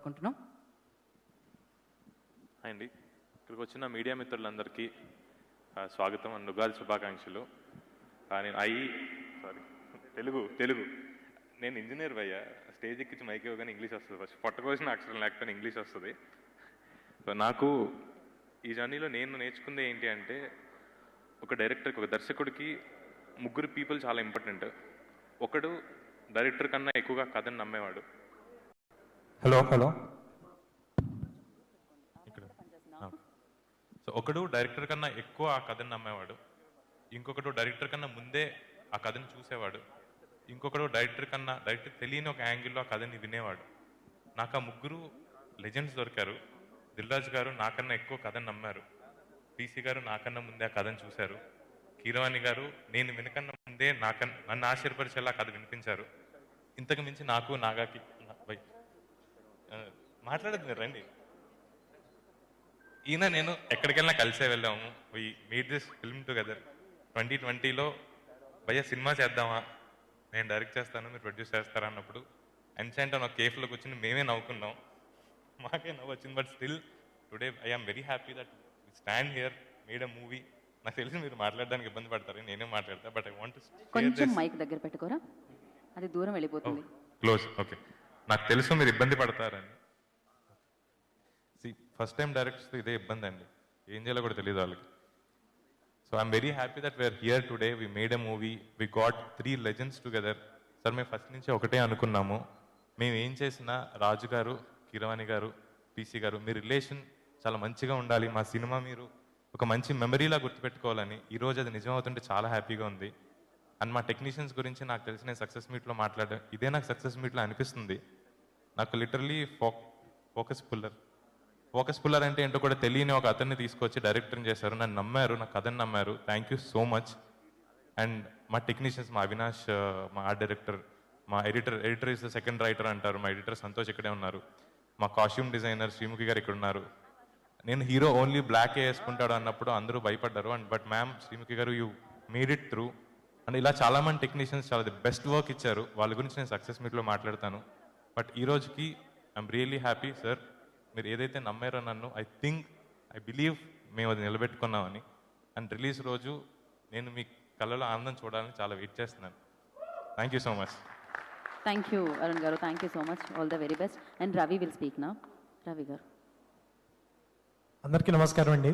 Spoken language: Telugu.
కోరుకుంటున్నాం. అండి, ఇక్కడికి వచ్చిన మీడియా మిత్రులందరికీ స్వాగతం అండ్ ఉగాది శుభాకాంక్షలు. నేను తెలుగు నేను ఇంజనీర్ భయ్యా. స్టేజ్ ఎక్కించి మైక్ ఇవ్వగానే ఇంగ్లీష్ వస్తుంది. ఫస్ట్ పొట్టకోసిన అక్షరం లేకపోయినా ఇంగ్లీష్ వస్తుంది. సో నాకు ఈ జర్నీలో నేను నేర్చుకుంది ఏంటి అంటే, ఒక డైరెక్టర్కి, ఒక దర్శకుడికి ముగ్గురు పీపుల్ చాలా ఇంపార్టెంట్. ఒకడు డైరెక్టర్ కన్నా ఎక్కువగా కథను నమ్మేవాడు. హలో ఇక్కడ. సో ఒకడు డైరెక్టర్ కన్నా ఎక్కువ ఆ కథను నమ్మేవాడు, ఇంకొకడు డైరెక్టర్ కన్నా ముందే ఆ కథను చూసేవాడు, ఇంకొకడు డైరెక్టర్ తెలియని ఒక యాంగిల్లో ఆ కథని వినేవాడు. నాకు ఆ ముగ్గురు లెజెండ్స్ దొరికారు. దిల్ రాజు గారు నాకన్నా ఎక్కువ కథను నమ్మారు, పీసీ గారు నాకన్నా ముందే ఆ కథను చూశారు, కీరవాణి గారు నేను వినకన్నా ముందే నన్ను ఆశ్చర్యపరిచేలా కథ వినిపించారు. ఇంతకు మించి నాకు నాగాకి మాట్లాడదు మీరు రండి. ఈయన నేను ఎక్కడికెళ్ళినా కలిసే వెళ్ళాము. We made this film together. 2020లో భయ్య సినిమా చేద్దామా, నేను డైరెక్ట్ చేస్తాను మీరు ప్రొడ్యూస్ చేస్తారా అన్నప్పుడు అన్సెంట్ ఒక కేఫ్లోకి వచ్చి మేమే నవ్వుకున్నాం. మాకే నవ్వు వచ్చింది. But still today I am very happy that we stand here, made a movie. నాకు తెలిసి మీరు మాట్లాడడానికి ఇబ్బంది పడతారు, నేనే మాట్లాడతా. బట్ ఐ వాంట్ కొంచెం మైక్ దగ్గర పెట్టుకోరా, అది దూరం వెళ్ళిపోతుంది. క్లోజ్. ఓకే, నాకు తెలుసు మీరు ఇబ్బంది పడతారని. ఫస్ట్ టైం డైరెక్టర్స్ ఇదే ఇబ్బంది అండి, ఏం చేయాలో కూడా తెలియదు వాళ్ళకి. So I'm very happy that we're here today. We made a movie, we got 3 legends together. Sir మేము ఫస్ట్ నుంచి ఒకటే అనుకున్నాము, మేము ఏం చేసినా రాజు గారు, కీరవాణి గారు, పీసీ గారు మీ రిలేషన్ చాలా మంచిగా ఉండాలి, మా సినిమా మీరు ఒక మంచి మెమరీలా గుర్తుపెట్టుకోవాలని. ఈరోజు అది నిజమవుతుంటే చాలా హ్యాపీగా ఉంది. అండ్ మా టెక్నీషియన్స్ గురించి నాకు తెలిసిన సక్సెస్ మీట్లో మాట్లాడడం ఇదే నాకు సక్సెస్ మీట్లో అనిపిస్తుంది. నాకు లిటరలీ ఫోకస్ పుల్లర్ అంటే ఏంటో కూడా తెలియని ఒక అతన్ని తీసుకొచ్చి డైరెక్టర్ని చేశారు. నన్ను నమ్మారు, నా కథని నమ్మారు. Thank you so much. And మా టెక్నీషియన్స్, మా అవినాష్, మా ఆర్ట్ డైరెక్టర్, మా editor is the second writer అంటారు, మా ఎడిటర్ సంతోష్ ఇక్కడే ఉన్నారు, మా కాస్ట్యూమ్ డిజైనర్ శ్రీముఖి గారు ఇక్కడ ఉన్నారు. నేను హీరో ఓన్లీ బ్లాక్ వేసుకుంటాడు అన్నప్పుడు అందరూ భయపడ్డారు. అండ్ బట్ మ్యామ్ శ్రీముఖి గారు you made it through. And ఇలా చాలామంది టెక్నీషియన్స్ చాలా ది బెస్ట్ వర్క్ ఇచ్చారు. వాళ్ళ గురించి నేను సక్సెస్ మీట్లో మాట్లాడతాను. బట్ ఈ రోజుకి ఐఎమ్ రియల్లీ హ్యాపీ సార్. మీరు ఏదైతే నమ్మారో నన్ను, ఐ బిలీవ్ మేము అది నిలబెట్టుకున్నామని. అండ్ రిలీజ్ రోజు నేను మీ కళ్ళలో ఆనందం చూడాలని చాలా వెయిట్ చేస్తున్నాను. Thank you so much. Thank you Arun గారు, thank you so much. All the very best. And Ravi will speak నా. రవి గారు. అందరికీ నమస్కారం అండి.